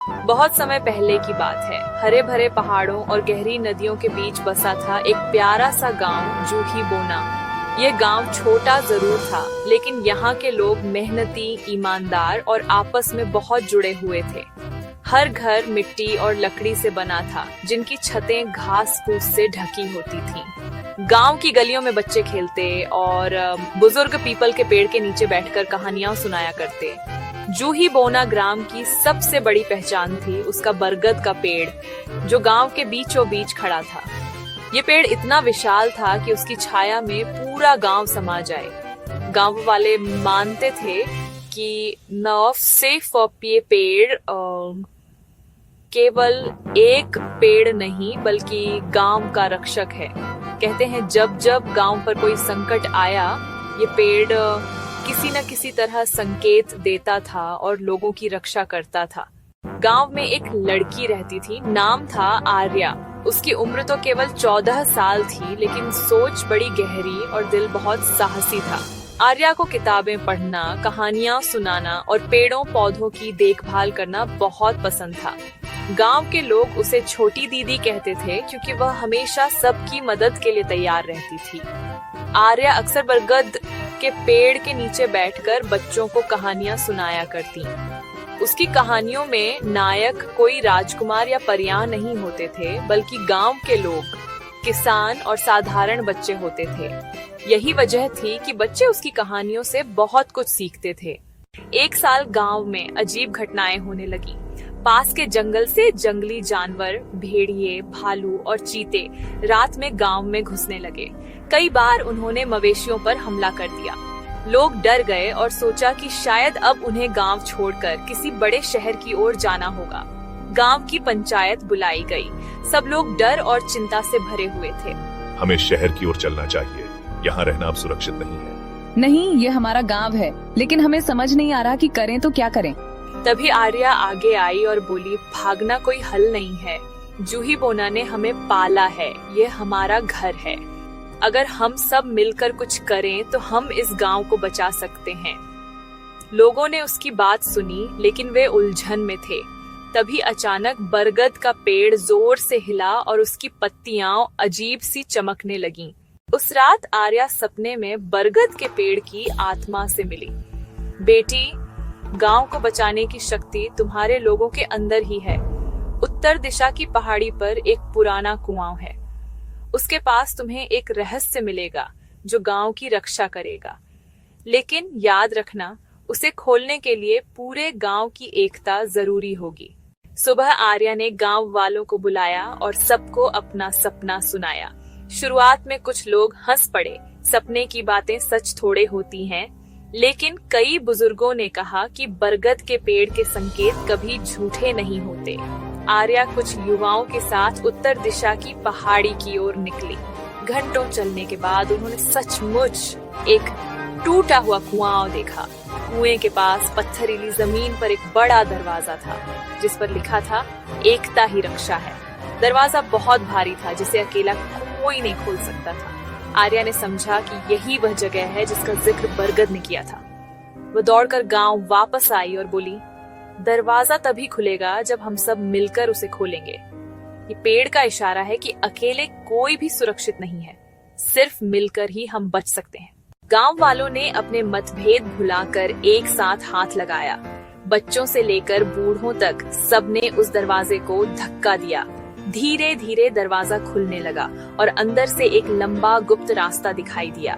बहुत समय पहले की बात है। हरे भरे पहाड़ों और गहरी नदियों के बीच बसा था एक प्यारा सा गांव, जूही बोना। ये गांव छोटा जरूर था, लेकिन यहाँ के लोग मेहनती, ईमानदार और आपस में बहुत जुड़े हुए थे। हर घर मिट्टी और लकड़ी से बना था, जिनकी छतें घास फूस से ढकी होती थीं। गांव की गलियों में बच्चे खेलते और बुजुर्ग पीपल के पेड़ के नीचे बैठकर कहानियां सुनाया करते। जूही बोना ग्राम की सबसे बड़ी पहचान थी उसका बरगद का पेड़, जो गांव के बीचों बीच खड़ा था। ये पेड़ इतना विशाल था कि उसकी छाया में पूरा गांव समा जाए। गांव वाले मानते थे कि न सिर्फ ये पेड़ केवल एक पेड़ नहीं, बल्कि गांव का रक्षक है। कहते हैं जब जब गांव पर कोई संकट आया, ये पेड़ किसी न किसी तरह संकेत देता था और लोगों की रक्षा करता था। गांव में एक लड़की रहती थी, नाम था आर्या। उसकी उम्र तो केवल 14 साल थी, लेकिन सोच बड़ी गहरी और दिल बहुत साहसी था। आर्या को किताबें पढ़ना, कहानियां सुनाना और पेड़ों पौधों की देखभाल करना बहुत पसंद था। गांव के लोग उसे छोटी दीदी कहते थे, क्योंकि वह हमेशा सबकी मदद के लिए तैयार रहती थी। आर्या अक्सर बरगद के पेड़ के नीचे बैठकर बच्चों को कहानियां सुनाया करती। उसकी कहानियों में नायक कोई राजकुमार या परियां नहीं होते थे, बल्कि गांव के लोग, किसान और साधारण बच्चे होते थे। यही वजह थी कि बच्चे उसकी कहानियों से बहुत कुछ सीखते थे। एक साल गांव में अजीब घटनाएं होने लगी। पास के जंगल से जंगली जानवर, भेड़िए, भालू और चीते रात में गांव में घुसने लगे। कई बार उन्होंने मवेशियों पर हमला कर दिया। लोग डर गए और सोचा कि शायद अब उन्हें गांव छोड़कर किसी बड़े शहर की ओर जाना होगा। गांव की पंचायत बुलाई गई। सब लोग डर और चिंता से भरे हुए थे। हमें शहर की ओर चलना चाहिए, यहाँ रहना अब सुरक्षित नहीं है। नहीं, ये हमारा गांव है, लेकिन हमें समझ नहीं आ रहा कि करें तो क्या करें। तभी आर्या आगे आई और बोली, भागना कोई हल नहीं है। जूही बोना ने हमें पाला है, ये हमारा घर है। अगर हम सब मिलकर कुछ करें तो हम इस गांव को बचा सकते हैं। लोगों ने उसकी बात सुनी, लेकिन वे उलझन में थे। तभी अचानक बरगद का पेड़ जोर से हिला और उसकी पत्तियां अजीब सी चमकने लगीं। उस रात आर्या सपने में बरगद के पेड़ की आत्मा से मिली। बेटी, गांव को बचाने की शक्ति तुम्हारे लोगों के अंदर ही है। उत्तर दिशा की पहाड़ी पर एक पुराना कुआं है। उसके पास तुम्हें एक रहस्य मिलेगा जो गांव की रक्षा करेगा। लेकिन याद रखना, उसे खोलने के लिए पूरे गांव की एकता जरूरी होगी। सुबह आर्या ने गांव वालों को बुलाया और सबको अपना सपना सुनाया। शुरुआत में कुछ लोग हंस पड़े। सपने की बातें सच थोड़े होती हैं, लेकिन कई बुजुर्गों ने कहा कि बरगद के पेड़ के संकेत कभी झूठे नहीं होते। आर्या कुछ युवाओं के साथ उत्तर दिशा की पहाड़ी की ओर निकली। घंटों चलने के बाद उन्होंने सचमुच एक टूटा हुआ कुआं देखा। कुएं के पास पत्थरीली जमीन पर एक बड़ा दरवाजा था, जिस पर लिखा था, एकता ही रक्षा है। दरवाजा बहुत भारी था, जिसे अकेला कोई नहीं खोल सकता था। आर्या ने समझा कि यही वह जगह है जिसका जिक्र बरगद ने किया था। वो दौड़कर गांव वापस आई और बोली, दरवाजा तभी खुलेगा जब हम सब मिलकर उसे खोलेंगे। ये पेड़ का इशारा है कि अकेले कोई भी सुरक्षित नहीं है, सिर्फ मिलकर ही हम बच सकते हैं। गांव वालों ने अपने मतभेद भुलाकर एक साथ हाथ लगाया। बच्चों से लेकर बूढ़ों तक सबने उस दरवाजे को धक्का दिया। धीरे धीरे दरवाजा खुलने लगा और अंदर से एक लंबा गुप्त रास्ता दिखाई दिया।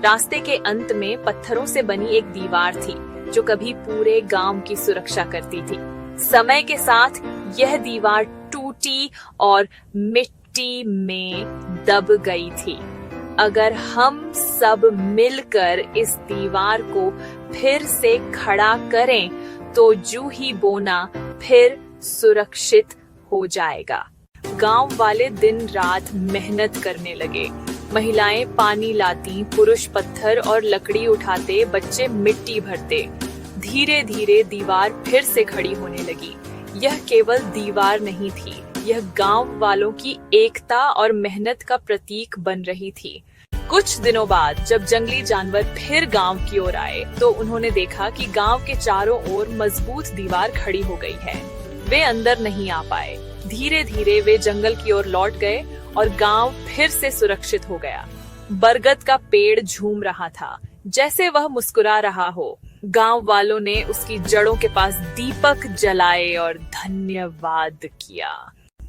रास्ते के अंत में पत्थरों से बनी एक दीवार थी, जो कभी पूरे गांव की सुरक्षा करती थी। समय के साथ यह दीवार टूटी और मिट्टी में दब गई थी। अगर हम सब मिलकर इस दीवार को फिर से खड़ा करें, तो जूही बोना फिर सुरक्षित हो जाएगा। गांव वाले दिन रात मेहनत करने लगे। महिलाएं पानी लाती, पुरुष पत्थर और लकड़ी उठाते, बच्चे मिट्टी भरते। धीरे धीरे दीवार फिर से खड़ी होने लगी। यह केवल दीवार नहीं थी, यह गांव वालों की एकता और मेहनत का प्रतीक बन रही थी। कुछ दिनों बाद जब जंगली जानवर फिर गांव की ओर आए, तो उन्होंने देखा कि गांव के चारों ओर मजबूत दीवार खड़ी हो गई है। वे अंदर नहीं आ पाए। धीरे धीरे वे जंगल की ओर लौट गए और गांव फिर से सुरक्षित हो गया। बरगद का पेड़ झूम रहा था, जैसे वह मुस्कुरा रहा हो। गांव वालों ने उसकी जड़ों के पास दीपक जलाए और धन्यवाद किया।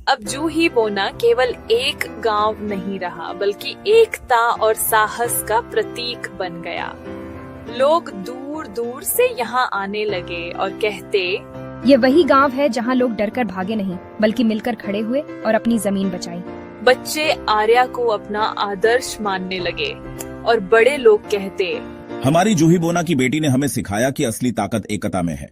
अब जूही बोना केवल एक गांव नहीं रहा, बल्कि एकता और साहस का प्रतीक बन गया। लोग दूर दूर से यहाँ आने लगे और कहते, ये वही गांव है जहाँ लोग डरकर भागे नहीं, बल्कि मिलकर खड़े हुए और अपनी जमीन बचाई। बच्चे आर्या को अपना आदर्श मानने लगे और बड़े लोग कहते, हमारी जूही बोना की बेटी ने हमें सिखाया कि असली ताकत एकता में है।